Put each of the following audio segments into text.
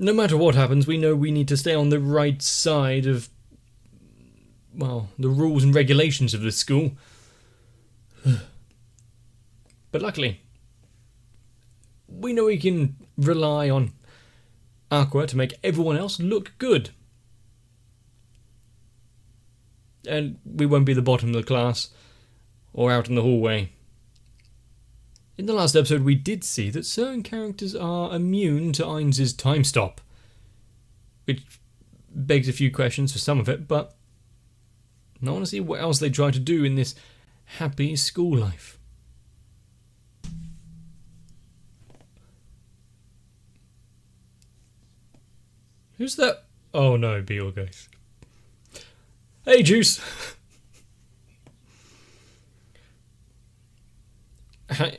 no matter what happens, we know we need to stay on the right side of, well, the rules and regulations of the school. But luckily, we know we can rely on Aqua to make everyone else look good. And we won't be the bottom of the class or out in the hallway. In the last episode, we did see that certain characters are immune to Ainz's time stop, which begs a few questions for some of it, but I want to see what else they try to do in this happy school life. Who's that? Oh no, Beetlejuice. Hey, Juice!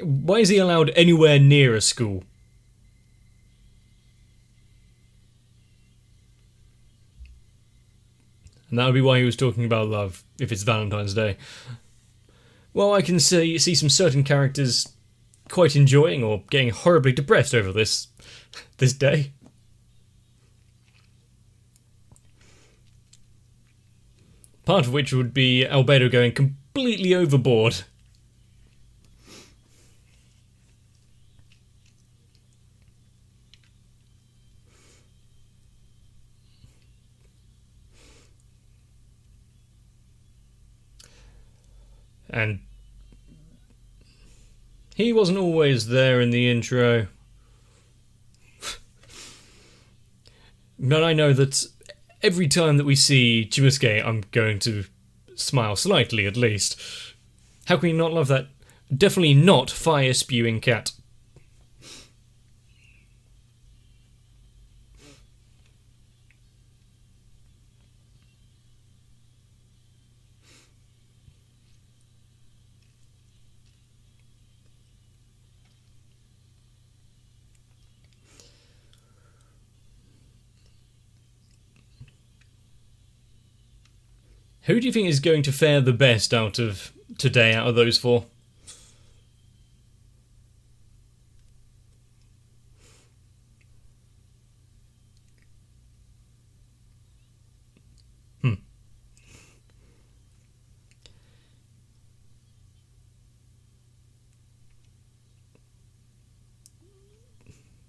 Why is he allowed anywhere near a school? And that would be why he was talking about love, if it's Valentine's Day. Well, I can see some certain characters quite enjoying or getting horribly depressed over this day. Part of which would be Albedo going completely overboard. And he wasn't always there in the intro. But I know that every time that we see Chimusuke, I'm going to smile slightly, at least. How can you not love that? Definitely not fire-spewing cat. Who do you think is going to fare the best out of today, out of those four?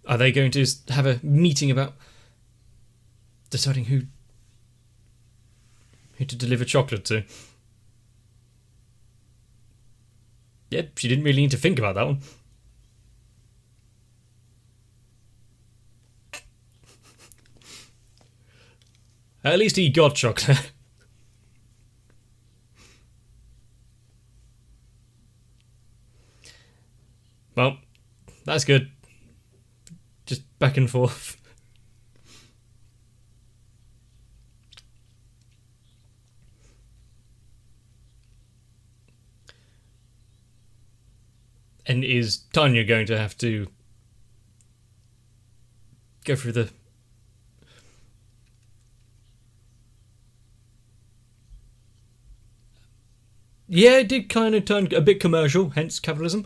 Are they going to have a meeting about deciding who to deliver chocolate to? Yep, she didn't really need to think about that one. At least he got chocolate. Well, that's good. Just back and forth. And is Tanya going to have to go through the... Yeah, it did kind of turn a bit commercial, hence capitalism.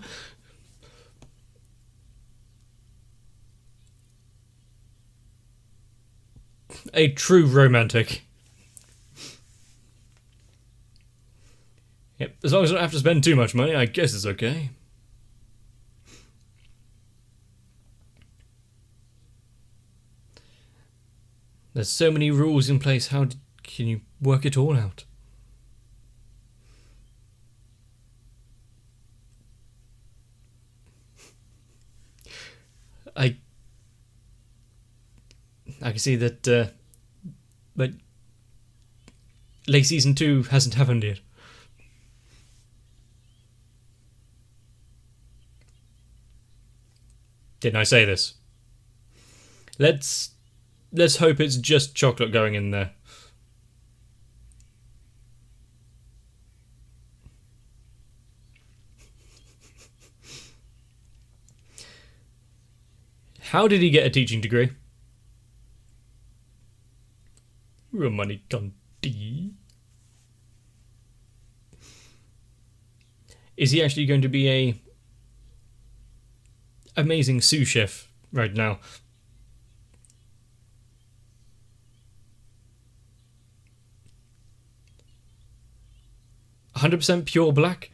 A true romantic. Yep, as long as I don't have to spend too much money, I guess it's okay. There's so many rules in place, how can you work it all out? I can see that but late season 2 hasn't happened yet. Didn't I say this? Let's hope it's just chocolate going in there. How did he get a teaching degree? Romani Conti. Is he actually going to be a amazing sous chef right now? 100% pure black.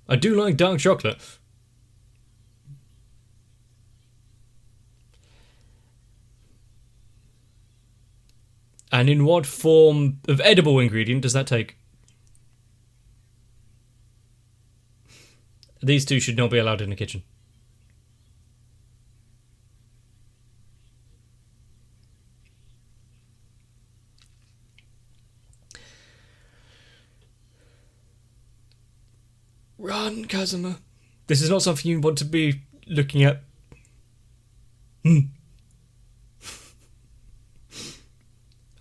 I do like dark chocolate. And in what form of edible ingredient does that take? These two should not be allowed in the kitchen. Run, Kazuma. This is not something you want to be looking at.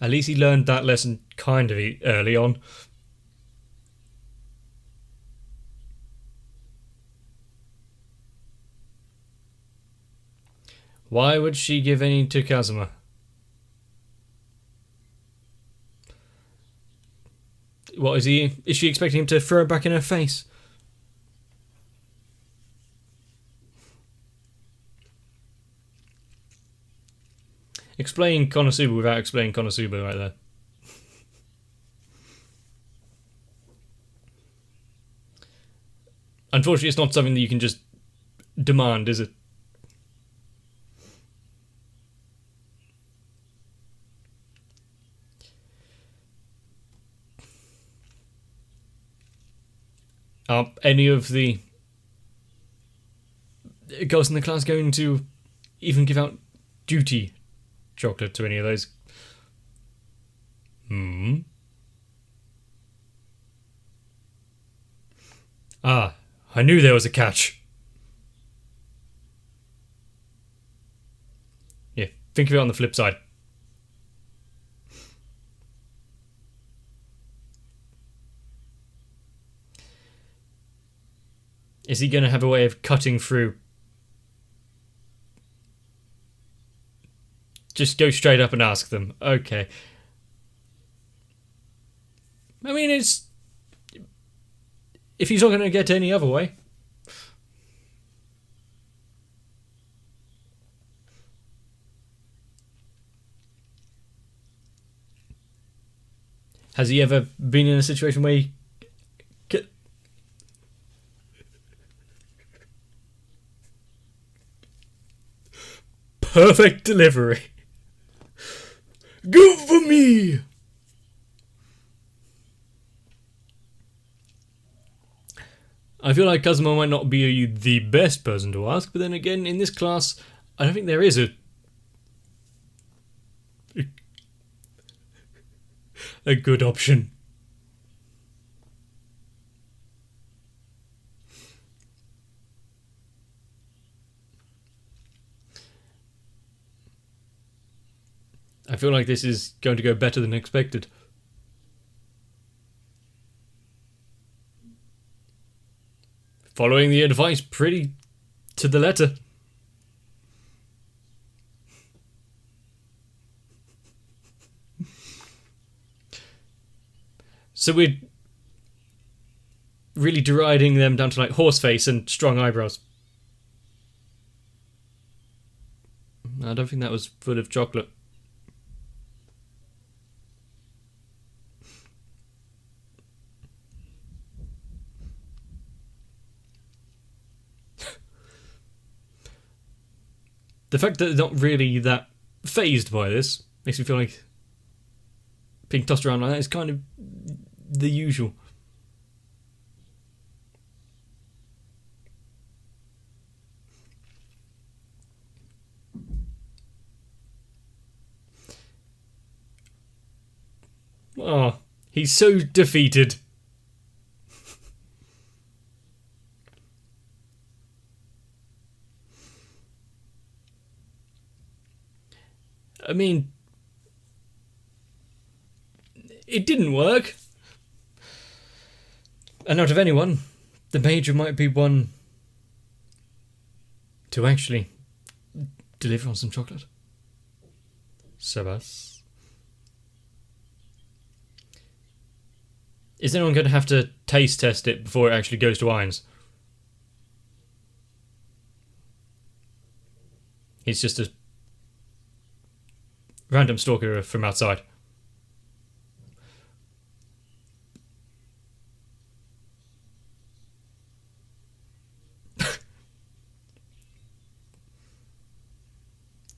At least he learned that lesson kind of early on. Why would she give any to Kazuma? What is he? Is she expecting him to throw it back in her face? Explain Konosuba without explaining Konosuba right there. Unfortunately, it's not something that you can just demand, is it? Are any of the girls in the class going to even give out duty chocolate to any of those? Ah, I knew there was a catch. Yeah, think of it on the flip side. Is he going to have a way of cutting through? Just go straight up and ask them. Okay. I mean, it's... if he's not going to get any other way. Has he ever been in a situation where he... Perfect delivery. Good for me. I feel like Kazuma might not be the best person to ask, but then again, in this class, I don't think there is a good option. I feel like this is going to go better than expected. Following the advice pretty to the letter. So we're really deriding them down to like horse face and strong eyebrows. I don't think that was full of chocolate. The fact that they're not really that phased by this makes me feel like being tossed around like that is kind of the usual. Oh, he's so defeated. I mean, it didn't work. And out of anyone, the Major might be one to actually deliver on some chocolate. Sebas. Is anyone going to have to taste test it before it actually goes to Irons? He's just a random stalker from outside.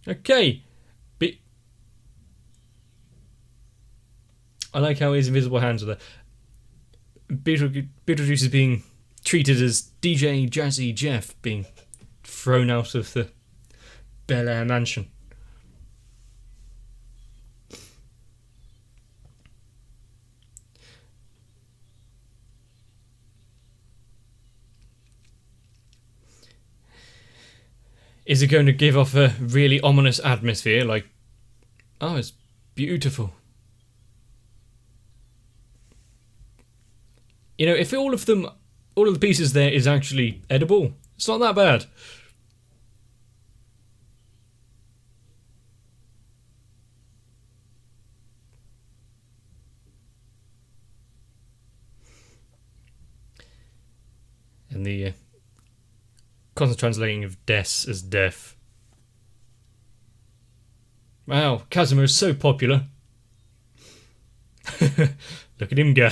Okay. I like how his invisible hands are there. Beetlejuice is being treated as DJ Jazzy Jeff being thrown out of the Bel Air mansion. Is it going to give off a really ominous atmosphere? Like, oh, it's beautiful. You know, if all of the pieces there is actually edible, it's not that bad. And the constant translating of des as deaf. Wow, Kazuma is so popular. Look at him go.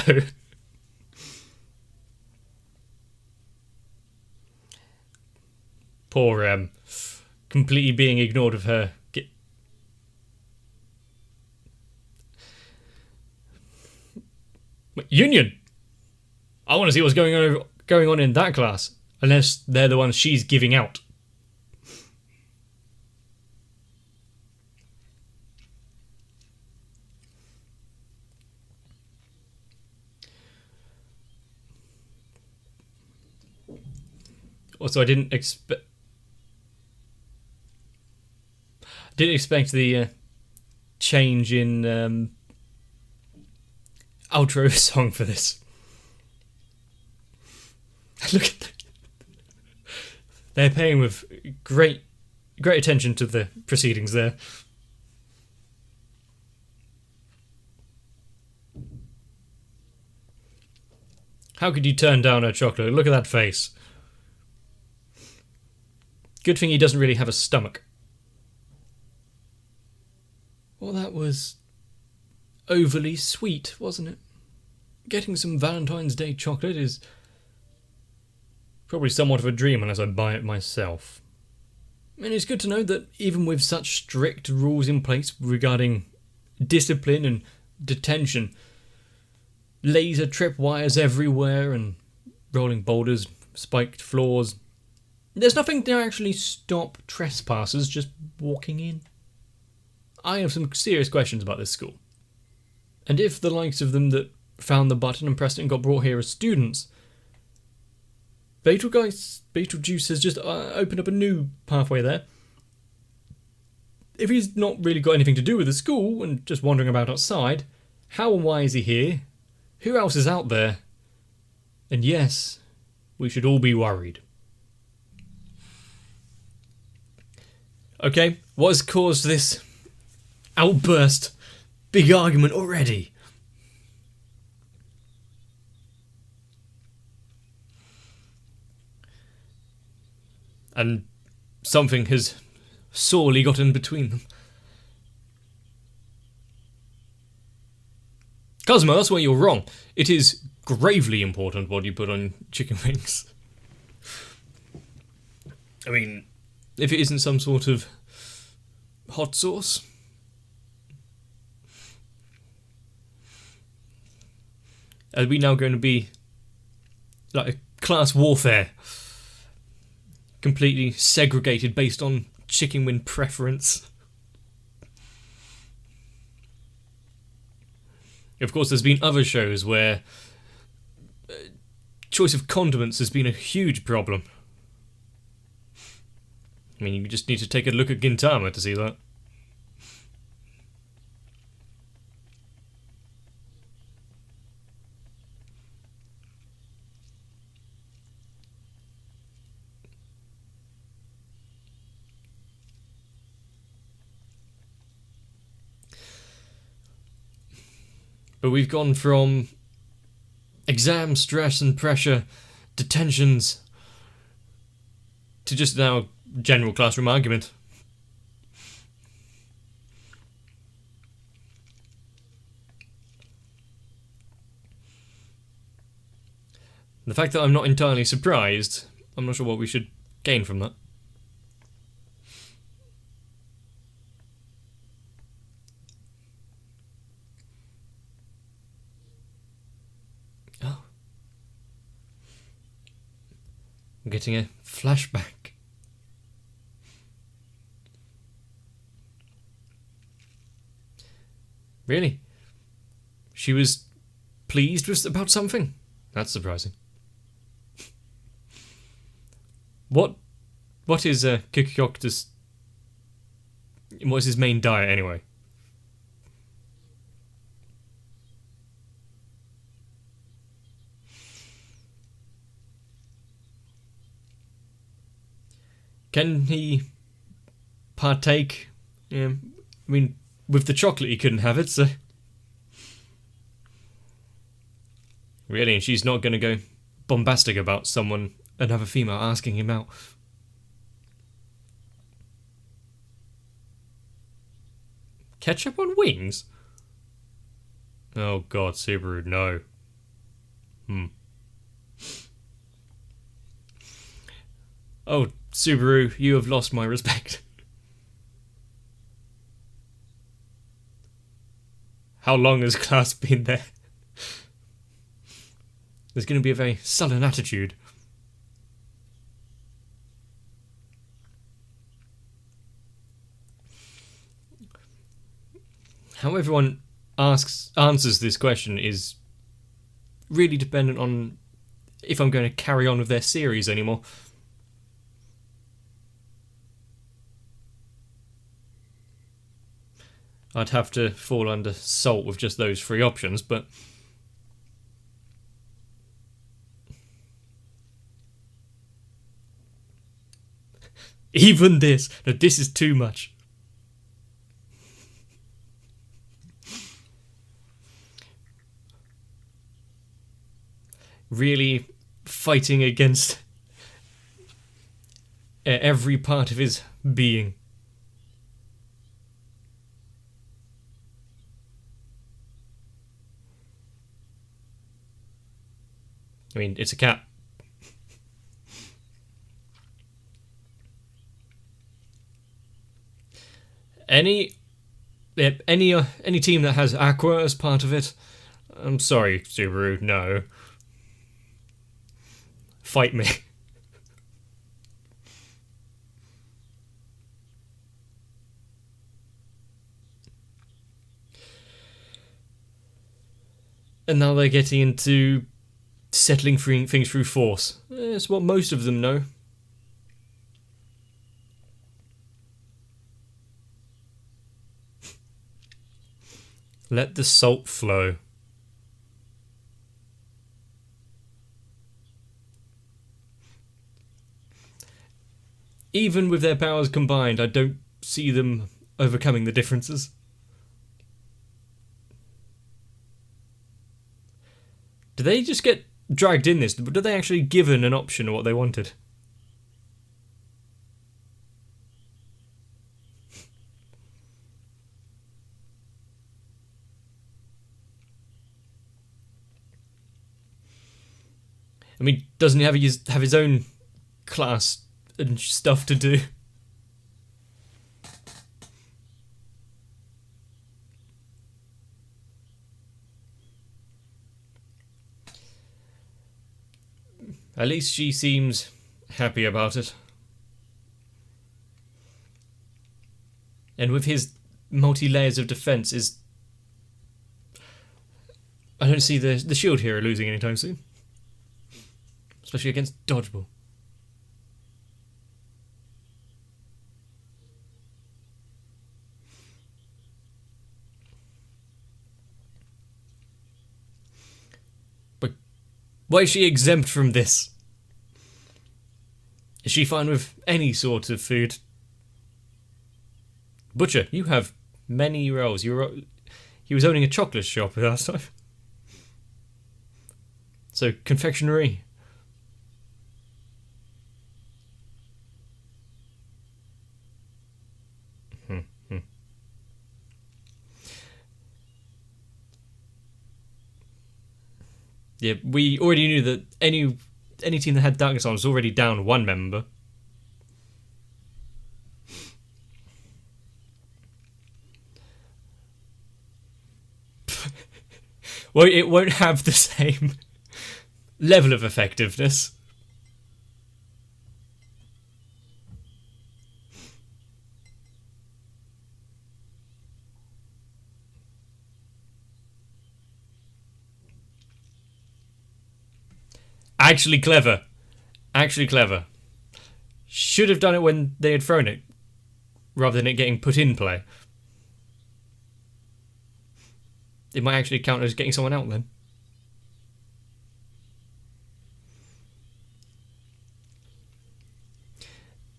Poor completely being ignored of her. Union! I want to see what's going on in that class. Unless they're the ones she's giving out. Also, I didn't expect the change in outro song for this. Look at that. They're paying with great attention to the proceedings there. How could you turn down her chocolate? Look at that face. Good thing he doesn't really have a stomach. Well, that was overly sweet, wasn't it? Getting some Valentine's Day chocolate is probably somewhat of a dream unless I buy it myself. And it's good to know that even with such strict rules in place regarding discipline and detention, laser tripwires everywhere and rolling boulders, spiked floors, there's nothing to actually stop trespassers just walking in. I have some serious questions about this school. And if the likes of them that found the button and pressed it and got brought here as students, Beetlejuice has just opened up a new pathway there. If he's not really got anything to do with the school and just wandering about outside, how and why is he here? Who else is out there? And yes, we should all be worried. Okay, what has caused this outburst? Big argument already. And something has sorely gotten between them. Kazuma, that's where you're wrong. It is gravely important what you put on chicken wings. I mean, if it isn't some sort of hot sauce. Are we now going to be like a class warfare? Completely segregated based on chicken wing preference. Of course, there's been other shows where choice of condiments has been a huge problem. I mean, you just need to take a look at Gintama to see that. But we've gone from exam stress and pressure, detentions, to just now general classroom argument. The fact that I'm not entirely surprised, I'm not sure what we should gain from that. I'm getting a flashback. Really? She was pleased about something? That's surprising. What is Kikoctus? What's his main diet anyway? Can he partake? I mean, with the chocolate he couldn't have it, so... Really, and she's not going to go bombastic about another female asking him out. Ketchup on wings? Oh god, Subaru, no. Oh, Subaru, you have lost my respect. How long has class been there? There's going to be a very sullen attitude. How everyone answers this question is really dependent on if I'm going to carry on with their series anymore. I'd have to fall under salt with just those three options, but... Even this. No, this is too much. Really fighting against every part of his being. I mean, it's a cat. Any team that has Aqua as part of it, I'm sorry, Subaru, no. Fight me. And now they're getting into settling things through force. It's what most of them know. Let the salt flow. Even with their powers combined, I don't see them overcoming the differences. Do they just get dragged in this? Were they actually given an option of what they wanted? I mean, doesn't he have his own class and stuff to do? At least she seems happy about it. And with his multi-layers of defense I don't see the shield hero losing anytime soon. Especially against dodgeball. But why is she exempt from this? Is she fine with any sort of food? Butcher, you have many roles. He was owning a chocolate shop last time. So, confectionery. Yeah, we already knew that any team that had Darkness on was already down one member. Well, it won't have the same level of effectiveness. Actually clever. Actually clever. Should have done it when they had thrown it, rather than it getting put in play. It might actually count as getting someone out then.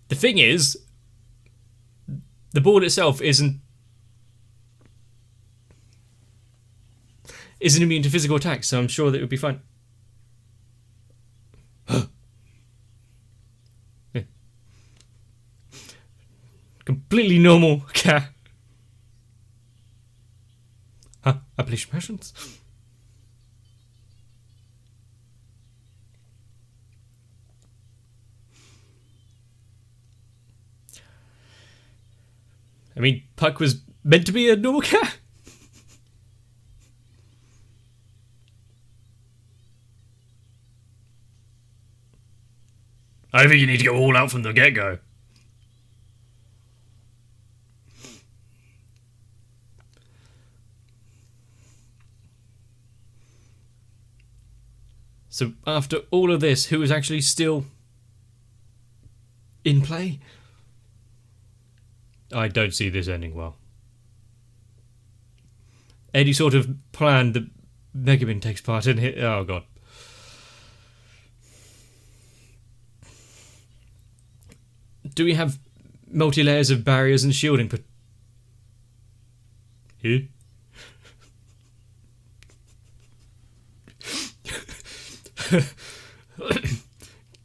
The thing is, the board itself isn't immune to physical attacks, so I'm sure that it would be fine. Yeah. Completely normal cat. Apparition passions? I mean, Puck was meant to be a normal cat. I think you need to go all out from the get-go. So after all of this, who is actually still in play? I don't see this ending well. Any sort of plan that Megumin takes part in here. Oh god. Do we have multi-layers of barriers and shielding? Here?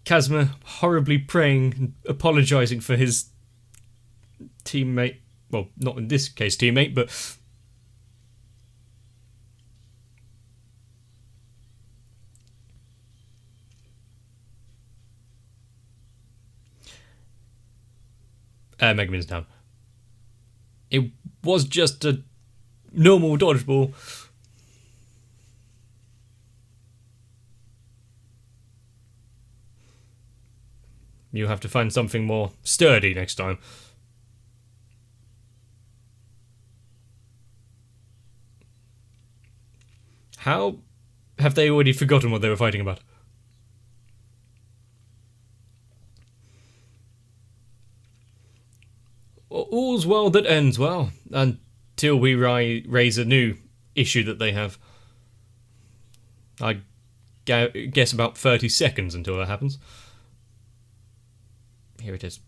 Kazuma horribly praying and apologising for his teammate. Well, not in this case teammate, but Megumin's down. It was just a normal dodgeball. You'll have to find something more sturdy next time. How have they already forgotten what they were fighting about? All's well that ends well, until we raise a new issue that they have. I guess about 30 seconds until that happens. Here it is.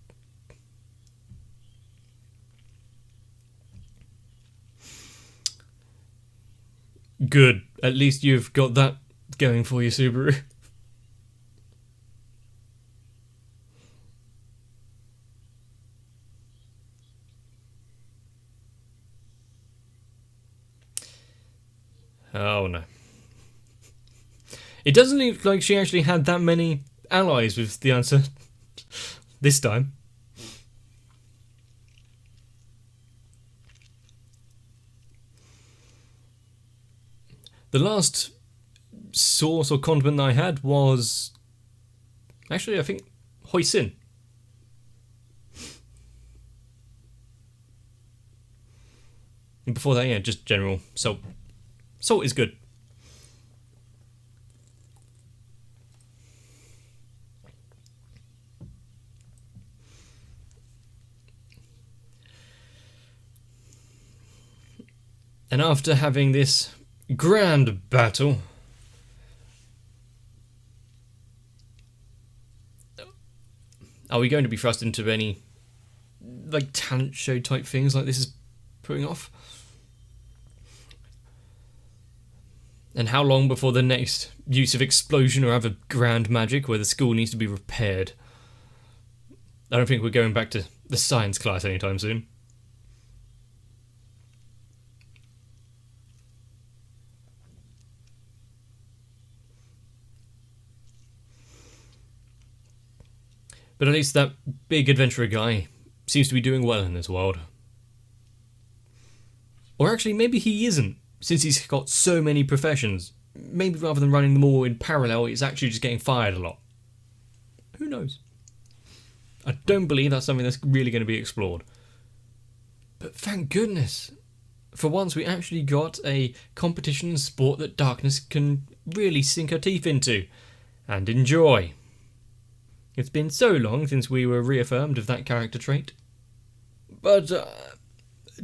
Good. At least you've got that going for you, Subaru. Oh no. It doesn't look like she actually had that many allies with the answer this time. The last source or condiment I had was actually, I think, hoisin. And before that, yeah, just general salt. Salt is good. And after having this grand battle, are we going to be thrust into any like talent show type things like this is putting off? And how long before the next use of explosion or other grand magic where the school needs to be repaired? I don't think we're going back to the science class anytime soon. But at least that big adventurer guy seems to be doing well in this world. Or actually, maybe he isn't, since he's got so many professions. Maybe rather than running them all in parallel, he's actually just getting fired a lot. Who knows? I don't believe that's something that's really going to be explored. But thank goodness, for once we actually got a competition and sport that Darkness can really sink her teeth into. and enjoy. It's been so long since we were reaffirmed of that character trait. But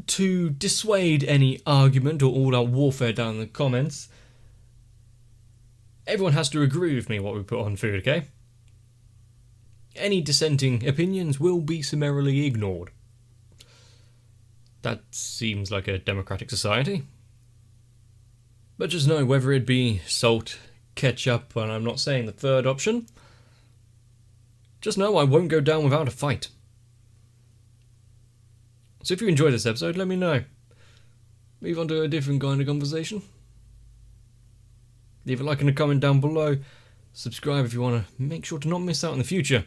to dissuade any argument or all-out warfare down in the comments, everyone has to agree with me what we put on food, okay? Any dissenting opinions will be summarily ignored. That seems like a democratic society. But just know, whether it be salt, ketchup, and I'm not saying the third option, just know I won't go down without a fight. So if you enjoyed this episode, let me know. Move on to a different kind of conversation. Leave a like and a comment down below. Subscribe if you want to make sure to not miss out in the future.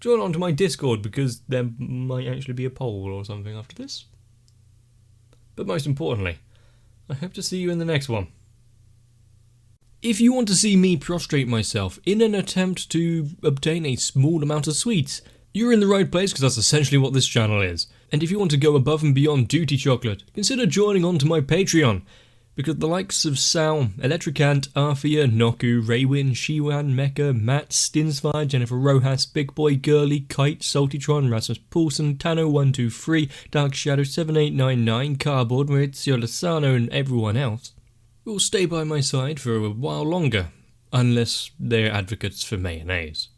Join on to my Discord because there might actually be a poll or something after this. But most importantly, I hope to see you in the next one. If you want to see me prostrate myself in an attempt to obtain a small amount of sweets, you're in the right place because that's essentially what this channel is. And if you want to go above and beyond duty chocolate, consider joining on to my Patreon. Because the likes of Sal, Electricant, Arthea, Noku, Raywin, Shiwan, Mecha, Matt, Stinsfire, Jennifer Rojas, Big Boy, Girly, Kite, Saltytron, Rasmus Poulsen, Tano123, Dark Shadow 7899, Cardboard, Maurizio Lozano and everyone else will stay by my side for a while longer, unless they're advocates for mayonnaise.